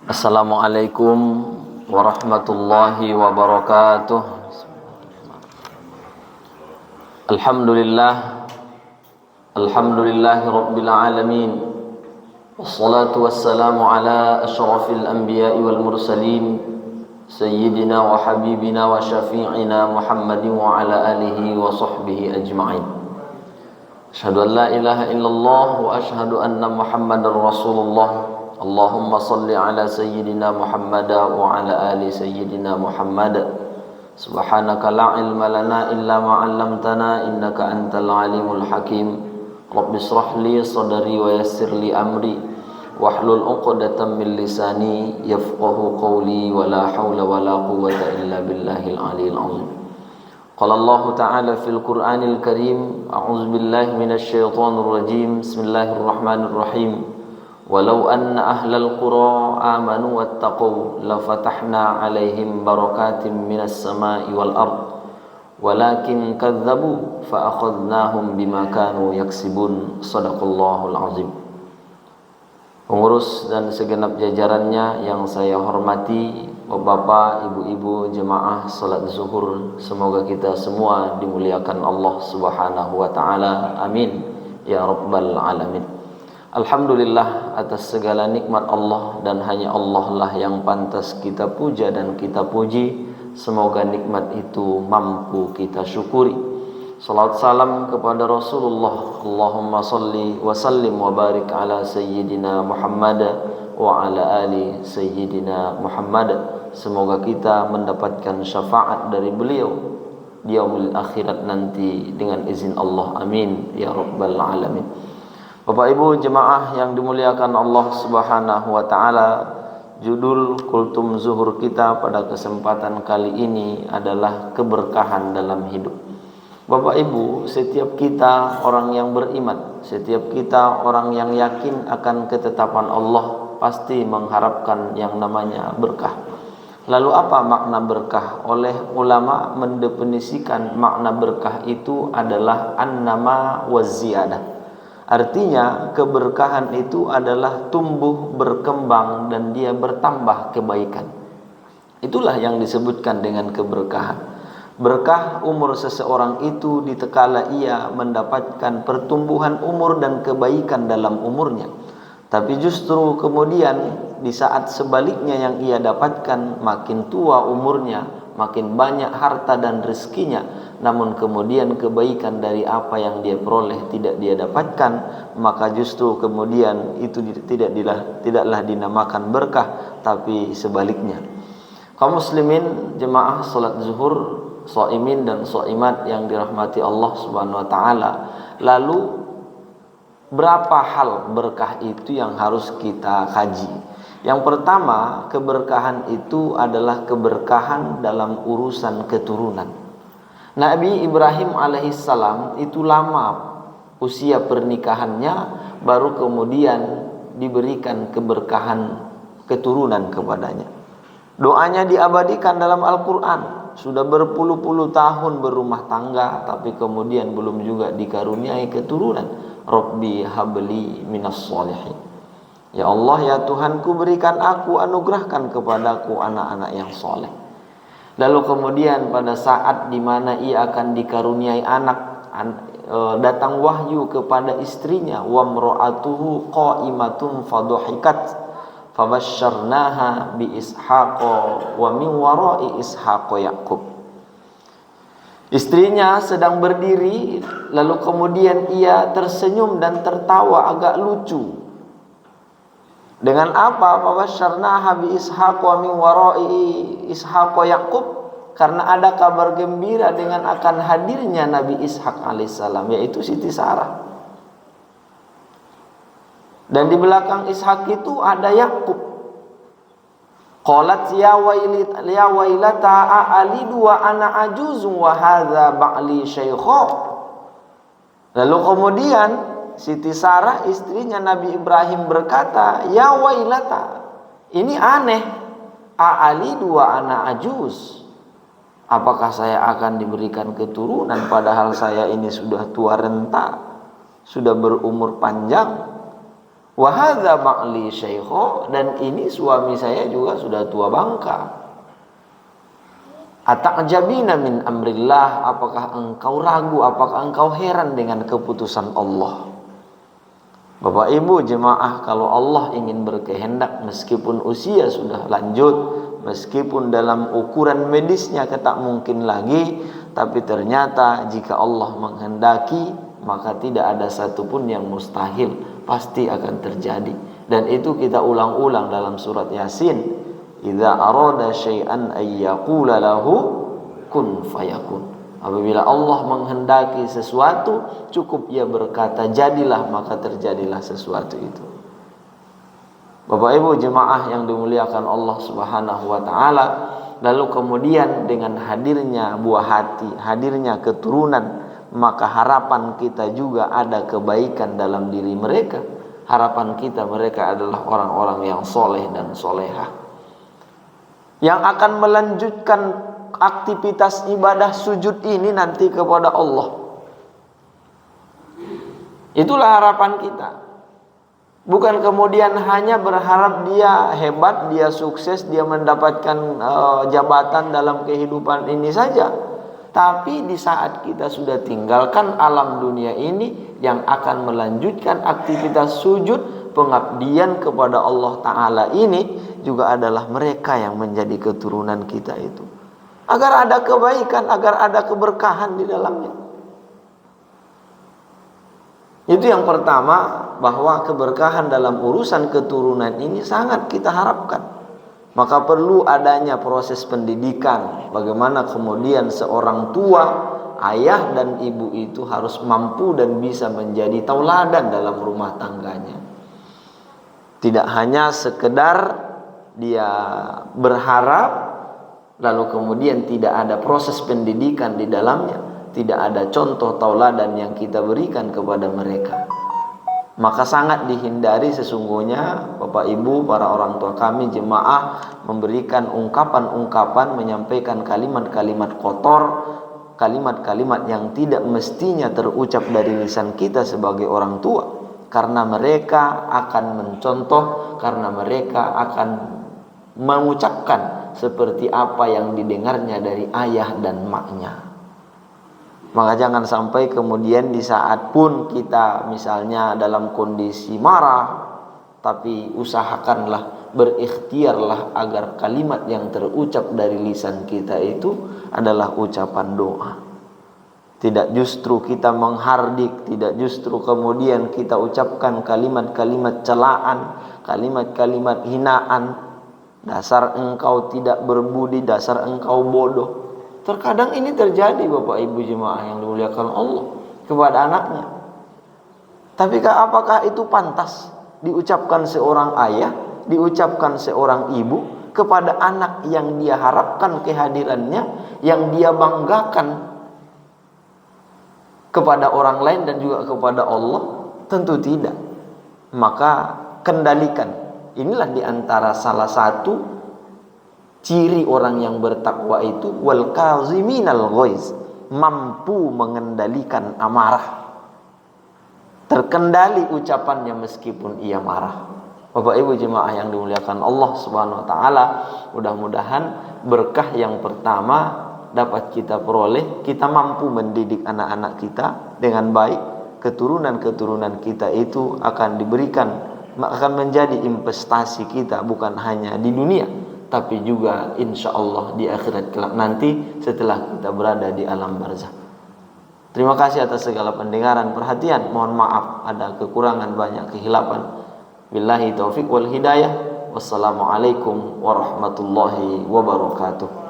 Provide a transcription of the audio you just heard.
Assalamualaikum warahmatullahi wabarakatuh. Alhamdulillah, alhamdulillahi rabbil alamin. Wassalatu wassalamu ala asyrafil anbiya'i wal mursalin, sayyidina wa habibina wa syafi'ina Muhammadin wa ala alihi wa sahbihi ajma'in. Asyhadu an la ilaha illallah wa asyhadu anna Muhammadar Rasulullah. Allahumma salli ala sayyidina Muhammad wa ala ali sayyidina Muhammad. Subhanaka la ilma lana illa ma 'allamtana innaka antal alimul hakim. Rabbi shrah li sadri wa yassir li amri wahlul 'uqdatam min lisani yafqahu qawli wa la haula wa la quwwata illa billahil aliyil azim. Qala Allah ta'ala fil Qur'anil Karim, a'udzu billahi minasy syaithanir rajim. Bismillahirrahmanirrahim. Walau anna ahlal qura amanu wattaqu lafatahna alaihim barakatim minas sama'i wal ard walakin kadzabu fa akhadnahum bima kanu yaksibun. Shadaqallahul azim. Pengurus dan segenap jajarannya yang saya hormati, Bapak, Ibu-ibu jemaah salat zuhur, semoga kita semua dimuliakan Allah Subhanahu wa taala. Amin ya rabbal alamin. Alhamdulillah atas segala nikmat Allah, dan hanya Allah lah yang pantas kita puja dan kita puji. Semoga nikmat itu mampu kita syukuri. Salawat salam kepada Rasulullah. Allahumma salli wa sallim wa barik ala sayyidina Muhammad wa ala ali sayyidina Muhammad. Semoga kita mendapatkan syafaat dari beliau di yaumil akhirat nanti dengan izin Allah. Amin ya rabbal alamin. Bapak Ibu jemaah yang dimuliakan Allah Subhanahu wa taala, judul kultum zuhur kita pada kesempatan kali ini adalah keberkahan dalam hidup. Bapak Ibu, setiap kita orang yang beriman, setiap kita orang yang yakin akan ketetapan Allah pasti mengharapkan yang namanya berkah. Lalu apa makna berkah? Oleh ulama mendefinisikan makna berkah itu adalah an-nama wa ziyadah. Artinya keberkahan itu adalah tumbuh, berkembang, dan dia bertambah kebaikan. Itulah yang disebutkan dengan keberkahan. Berkah umur seseorang itu ditekala ia mendapatkan pertumbuhan umur dan kebaikan dalam umurnya. Tapi justru kemudian di saat sebaliknya yang ia dapatkan, makin tua umurnya, makin banyak harta dan rezekinya, namun kemudian kebaikan dari apa yang dia peroleh tidak dia dapatkan, maka justru kemudian itu tidaklah dinamakan berkah, tapi sebaliknya. Kaum muslimin jemaah salat zuhur, shaimin dan shaimat yang dirahmati Allah Subhanahu wa taala. Lalu berapa hal berkah itu yang harus kita kaji? Yang pertama, keberkahan itu adalah keberkahan dalam urusan keturunan. Nabi Ibrahim alaihissalam itu lama usia pernikahannya, baru kemudian diberikan keberkahan keturunan kepadanya. Doanya diabadikan dalam Al-Quran. Sudah berpuluh-puluh tahun berumah tangga, tapi kemudian belum juga dikaruniai keturunan. Rabbi habli minas sholihin. Ya Allah, ya Tuhanku, berikan aku, anugerahkan kepadaku anak-anak yang soleh. Lalu kemudian pada saat dimana ia akan dikaruniai anak, datang wahyu kepada istrinya, wa mra'atuhu qa'imatun fadhahikat fabasyarnaha bi ishaqa wa min wara'i ishaqa yaqub. Istrinya sedang berdiri, lalu kemudian ia tersenyum dan tertawa agak lucu. Dengan apa? Fabasyarnaha bi ishaqa wa min wara'i ishaqa yaqub. Karena ada kabar gembira dengan akan hadirnya Nabi Ishak alaihissalam, yaitu Siti Sarah. Dan di belakang Ishak itu ada Yakub. Qalat ya wailata a'alidu wa ana ajuzun wa hadza ba'li syaikha. Lalu kemudian Siti Sarah istrinya Nabi Ibrahim berkata, ya wailata, ini aneh, a'alidu wa ana ajuz. Apakah saya akan diberikan keturunan padahal saya ini sudah tua renta, sudah berumur panjang? Wa hadza ba'li syaikho, dan ini suami saya juga sudah tua bangka. Ata'jabina min amrillah, apakah engkau ragu, apakah engkau heran dengan keputusan Allah? Bapak Ibu jemaah, kalau Allah ingin berkehendak, meskipun usia sudah lanjut, meskipun dalam ukuran medisnya tak mungkin lagi, tapi ternyata jika Allah menghendaki, maka tidak ada satupun yang mustahil, pasti akan terjadi. Dan itu kita ulang-ulang dalam surat Yasin, idza arada syai'an ay yaqula lahu kun fayakun. Apabila Allah menghendaki sesuatu, cukup ia berkata jadilah, maka terjadilah sesuatu itu. Bapak Ibu jemaah yang dimuliakan Allah Subhanahu wa taala, lalu kemudian dengan hadirnya buah hati, hadirnya keturunan, maka harapan kita juga ada kebaikan dalam diri mereka. Harapan kita mereka adalah orang-orang yang soleh dan solehah, yang akan melanjutkan aktivitas ibadah sujud ini nanti kepada Allah. Itulah harapan kita. Bukan kemudian hanya berharap dia hebat, dia sukses, dia mendapatkan jabatan dalam kehidupan ini saja. Tapi di saat kita sudah tinggalkan alam dunia ini, yang akan melanjutkan aktivitas sujud, pengabdian kepada Allah Ta'ala ini juga adalah mereka yang menjadi keturunan kita itu. Agar ada kebaikan, agar ada keberkahan di dalamnya. Itu yang pertama, bahwa keberkahan dalam urusan keturunan ini sangat kita harapkan. Maka perlu adanya proses pendidikan. Bagaimana kemudian seorang tua, ayah dan ibu itu harus mampu dan bisa menjadi tauladan dalam rumah tangganya. Tidak hanya sekedar dia berharap, lalu kemudian tidak ada proses pendidikan di dalamnya, tidak ada contoh tauladan yang kita berikan kepada mereka. Maka sangat dihindari sesungguhnya Bapak Ibu, para orang tua kami, jemaah, memberikan ungkapan-ungkapan, menyampaikan kalimat-kalimat kotor, kalimat-kalimat yang tidak mestinya terucap dari lisan kita sebagai orang tua, karena mereka akan mencontoh, karena mereka akan mengucapkan seperti apa yang didengarnya dari ayah dan maknya. Maka jangan sampai kemudian di saat pun kita misalnya dalam kondisi marah, tapi usahakanlah, berikhtiarlah agar kalimat yang terucap dari lisan kita itu adalah ucapan doa. Tidak justru kita menghardik, tidak justru kemudian kita ucapkan kalimat-kalimat celaan, kalimat-kalimat hinaan. Dasar engkau tidak berbudi, dasar engkau bodoh. Terkadang ini terjadi Bapak Ibu jemaah yang dimuliakan Allah kepada anaknya. Tapi apakah itu pantas diucapkan seorang ayah, diucapkan seorang ibu kepada anak yang dia harapkan kehadirannya, yang dia banggakan kepada orang lain dan juga kepada Allah? Tentu tidak. Maka kendalikan. Inilah diantara salah satu ciri orang yang bertakwa itu, wal kaziminal ghaiz, mampu mengendalikan amarah, terkendali ucapannya meskipun ia marah. Bapak Ibu jemaah yang dimuliakan Allah Subhanahu wa taala, mudah-mudahan berkah yang pertama dapat kita peroleh, kita mampu mendidik anak-anak kita dengan baik, keturunan-keturunan kita itu akan diberikan, akan menjadi investasi kita bukan hanya di dunia, tapi juga insya Allah di akhirat kelak nanti setelah kita berada di alam barzakh. Terima kasih atas segala pendengaran, perhatian. Mohon maaf ada kekurangan, banyak kehilapan. Billahi taufiq wal hidayah. Wassalamualaikum warahmatullahi wabarakatuh.